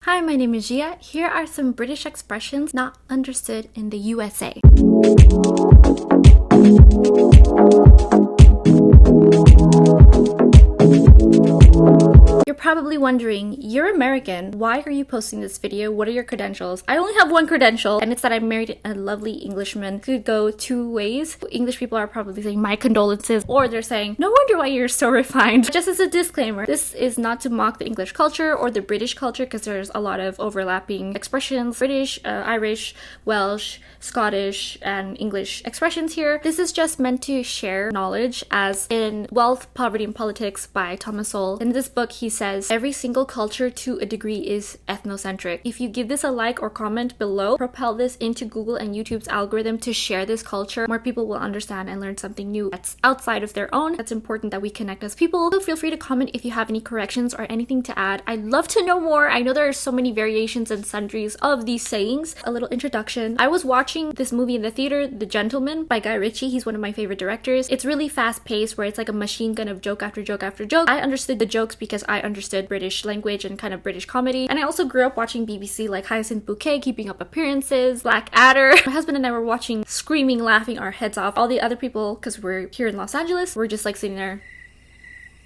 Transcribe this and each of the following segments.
Hi, my name is Gia. Here are some British expressions not understood in the USA. You're probably wondering, you're American, why are you posting this video? What are your credentials? I only have one credential, and it's that I married a lovely Englishman. Could go two ways. English people are probably saying my condolences, or they're saying, no wonder why you're so refined. Just as a disclaimer, this is not to mock the English culture or the British culture, because there's a lot of overlapping expressions. British, Irish, Welsh, Scottish, and English expressions here. This is just meant to share knowledge, as in Wealth, Poverty, and Politics by Thomas Sowell. In this book, he says, every single culture to a degree is ethnocentric. If you give this a like or comment below, propel this into Google and YouTube's algorithm to share this culture, more people will understand and learn something new that's outside of their own. That's important that we connect as people. So feel free to comment if you have any corrections or anything to add. I'd love to know more. I know there are so many variations and sundries of these sayings. A little introduction. I was watching this movie in the theater, The Gentleman by Guy Ritchie. He's one of my favorite directors. It's really fast paced, where it's like a machine gun of joke after joke after joke. I understood the jokes because I understood British language and kind of British comedy. And I also grew up watching BBC, like Hyacinth Bouquet, Keeping Up Appearances, Blackadder. My husband and I were watching, screaming, laughing our heads off. All the other people, because we're here in Los Angeles, we're just like sitting there.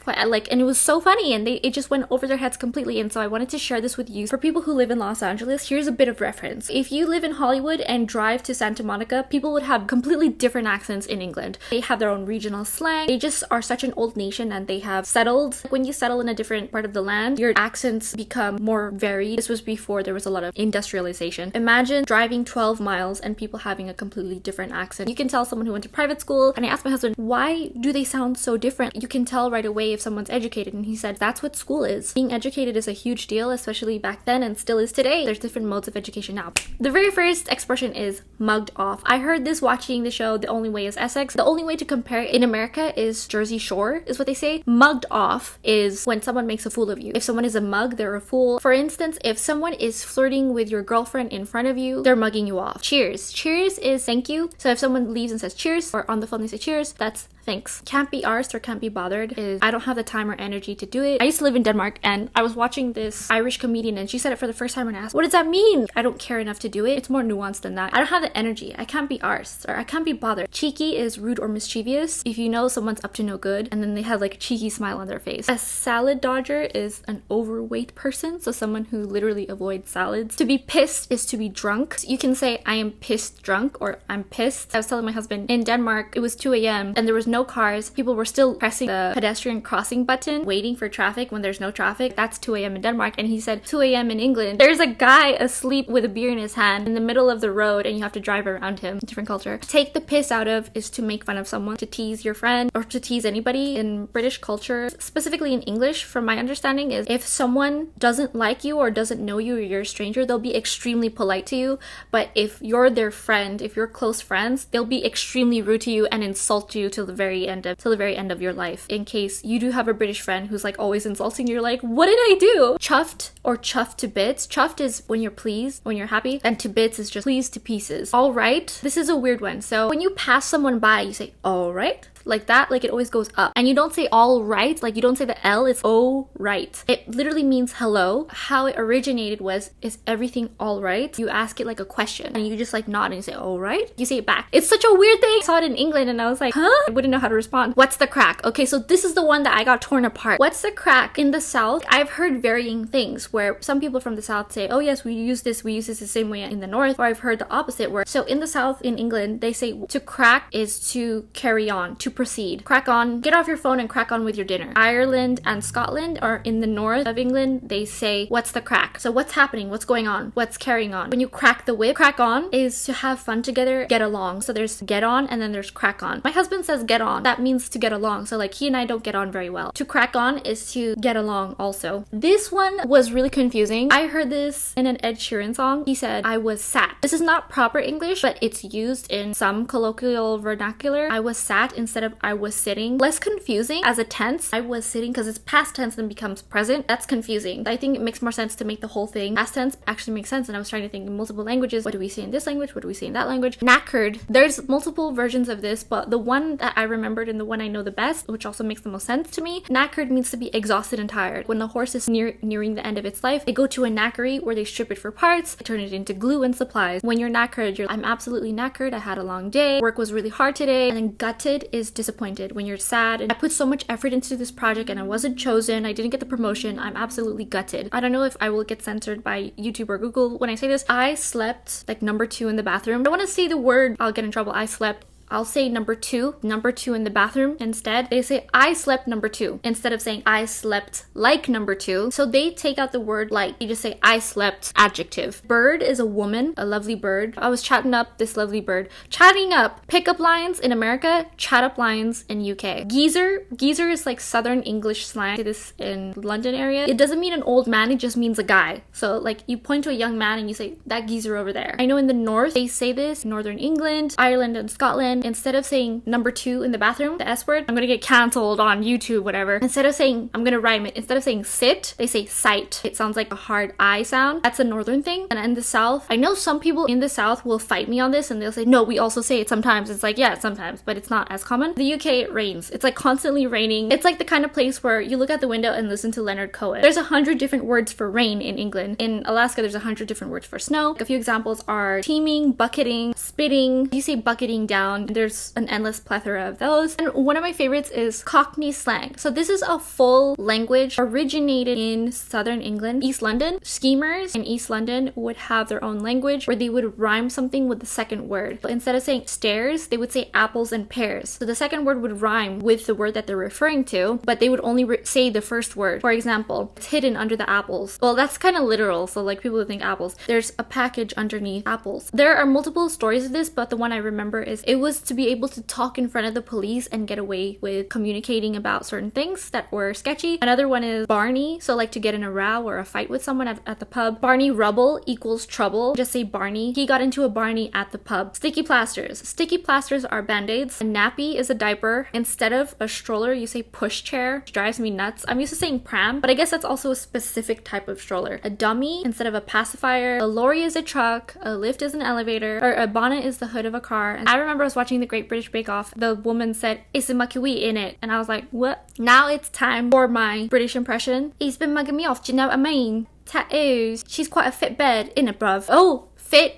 And it was so funny, and it just went over their heads completely. And so I wanted to share this with you. For people who live in Los Angeles, here's a bit of reference. If you live in Hollywood and drive to Santa Monica, people would have completely different accents in England. They have their own regional slang. They just are such an old nation, and they have settled. When you settle in a different part of the land, your accents become more varied. This was before there was a lot of industrialization. Imagine driving 12 miles and people having a completely different accent. You can tell someone who went to private school, and I asked my husband, why do they sound so different? You can tell right away if someone's educated, and he said that's what school is. Being educated is a huge deal, especially back then, and still is today. There's different modes of education now. The very first expression is mugged off. I heard this watching the show The Only Way is Essex. The only way to compare it in America is Jersey Shore, is what they say. Mugged off is when someone makes a fool of you. If someone is a mug, they're a fool. For instance, if someone is flirting with your girlfriend in front of you, they're mugging you off. Cheers. Cheers is thank you. So if someone leaves and says cheers, or on the phone they say cheers, that's thanks. Can't be arsed or can't be bothered is I don't have the time or energy to do it. I used to live in Denmark, and I was watching this Irish comedian, and she said it for the first time, and I asked, what does that mean? I don't care enough to do it. It's more nuanced than that. I don't have the energy. I can't be arsed, or I can't be bothered. Cheeky is rude or mischievous. If you know someone's up to no good, and then they have like a cheeky smile on their face. A salad dodger is an overweight person, so someone who literally avoids salads. To be pissed is to be drunk. So you can say I am pissed drunk, or I'm pissed. I was telling my husband, in Denmark, it was 2 a.m. and there was no cars. People were still pressing the pedestrian crossing button, waiting for traffic when there's no traffic. That's 2 a.m. in Denmark. And he said 2 a.m. in England. There's a guy asleep with a beer in his hand in the middle of the road, and you have to drive around him. Different culture. Take the piss out of is to make fun of someone, to tease your friend, or to tease anybody. In British culture, specifically in English, from my understanding, is if someone doesn't like you or doesn't know you, or you're a stranger, they'll be extremely polite to you. But if you're their friend, if you're close friends, they'll be extremely rude to you and insult you till the very end of your life. In case you do have a British friend who's like always insulting you, you're like, what did I do? Chuffed or chuffed to bits. Chuffed is when you're pleased, when you're happy, and to bits is just pleased to pieces. All right. This is a weird one. So when you pass someone by, you say, all right. Like that, like it always goes up. And you don't say all right, like you don't say the L, it's oh right. It literally means hello. How it originated was, is everything all right? You ask it like a question, and you just like nod and you say all right. You say it back. It's such a weird thing. I saw it in England and I was like, huh? I wouldn't know how to respond. What's the crack? Okay, so this is the one that I got torn apart. What's the crack? In the South, I've heard varying things where some people from the South say, oh yes, we use this the same way in the North. Or I've heard the opposite, where so in the South, in England, they say to crack is to carry on, to proceed. Crack on, get off your phone and crack on with your dinner. Ireland and Scotland, or in the north of England, they say, what's the crack? So what's happening? What's going on? What's carrying on? When you crack the whip, crack on is to have fun together, get along. So there's get on and then there's crack on. My husband says get on. That means to get along. So like he and I don't get on very well. To crack on is to get along also. This one was really confusing. I heard this in an Ed Sheeran song. He said, I was sat. This is not proper English, but it's used in some colloquial vernacular. I was sat instead instead of I was sitting. Less confusing as a tense. I was sitting because it's past tense and becomes present. That's confusing. I think it makes more sense to make the whole thing past tense actually makes sense. And I was trying to think in multiple languages. What do we say in this language? What do we say in that language? Knackered. There's multiple versions of this, but the one that I remembered and the one I know the best, which also makes the most sense to me, knackered means to be exhausted and tired. When the horse is nearing the end of its life, they go to a knackery where they strip it for parts, turn it into glue and supplies. When you're knackered, I'm absolutely knackered. I had a long day. Work was really hard today. And then gutted is disappointed. When you're sad and I put so much effort into this project and I wasn't chosen, I didn't get the promotion, I'm absolutely gutted. I don't know if I will get censored by YouTube or Google when I say this. I slept like number 2 in the bathroom. I don't want to say the word, I'll get in trouble. I slept. I'll say number two in the bathroom instead. They say I slept number 2 instead of saying I slept like number 2. So they take out the word like. They just say I slept adjective. Bird is a woman, a lovely bird. I was chatting up this lovely bird. Chatting up. Pickup lines in America, chat up lines in UK. Geezer is like Southern English slang. I say this in London area. It doesn't mean an old man, it just means a guy. So like you point to a young man and you say that geezer over there. I know in the north they say this, Northern England, Ireland and Scotland. Instead of saying number 2 in the bathroom, the S word, I'm gonna get cancelled on YouTube, whatever. Instead of saying, I'm gonna rhyme it, instead of saying sit, they say sight. It sounds like a hard I sound. That's a northern thing. And in the south, I know some people in the south will fight me on this and they'll say, no, we also say it sometimes. It's like, yeah, sometimes, but it's not as common. The UK, it rains. It's like constantly raining. It's like the kind of place where you look out the window and listen to Leonard Cohen. There's 100 different words for rain in England. In Alaska, there's 100 different words for snow. A few examples are teeming, bucketing, spitting. You say bucketing down. There's an endless plethora of those. And one of my favorites is Cockney slang. So this is a full language originated in Southern England, East London. Schemers in East London would have their own language where they would rhyme something with the second word. But instead of saying stairs, they would say apples and pears. So the second word would rhyme with the word that they're referring to, but they would only say the first word. For example, it's hidden under the apples. Well, that's kind of literal. So like people would think apples. There's a package underneath apples. There are multiple stories of this, but the one I remember is it was to be able to talk in front of the police and get away with communicating about certain things that were sketchy. Another one is Barney. So like to get in a row or a fight with someone at the pub. Barney rubble equals trouble. Just say Barney. He got into a Barney at the pub. Sticky plasters. Sticky plasters are band-aids. A nappy is a diaper. Instead of a stroller, you say pushchair, which drives me nuts. I'm used to saying pram, but I guess that's also a specific type of stroller. A dummy instead of a pacifier. A lorry is a truck. A lift is an elevator. Or a bonnet is the hood of a car. And I remember I was watching the Great British Bake Off. The woman said, "It's a makiwi in it." And I was like, what? Now it's time for my British impression. He's been mugging me off, do you know what I mean? Tattoos. She's quite a fit bird, innit, bruv? Oh!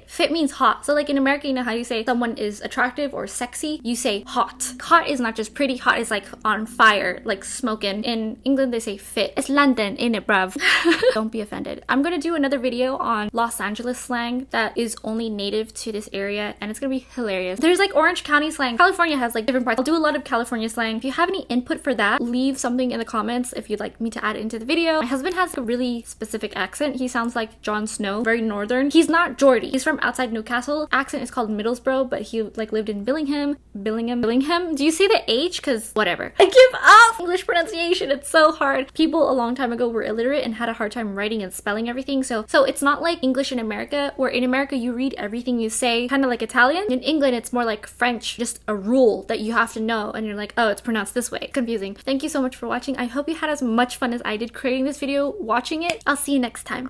Fit means hot. So like in America, you know how you say someone is attractive or sexy? You say hot. Hot is not just pretty, hot is like on fire, like smoking. In England, they say fit. It's London, innit, bruv? Don't be offended. I'm gonna do another video on Los Angeles slang that is only native to this area, and it's gonna be hilarious. There's like Orange County slang. California has like different parts. I'll do a lot of California slang. If you have any input for that, leave something in the comments if you'd like me to add it into the video. My husband has a really specific accent. He sounds like Jon Snow, very northern. He's not Geordie. He's from outside Newcastle. Accent is called Middlesbrough, but he like lived in Billingham. Do you say the H? Cause whatever. I give up! English pronunciation, it's so hard. People a long time ago were illiterate and had a hard time writing and spelling everything. So it's not like English in America, where in America you read everything you say, kind of like Italian. In England, it's more like French, just a rule that you have to know. And you're like, oh, it's pronounced this way. Confusing. Thank you so much for watching. I hope you had as much fun as I did creating this video, watching it. I'll see you next time.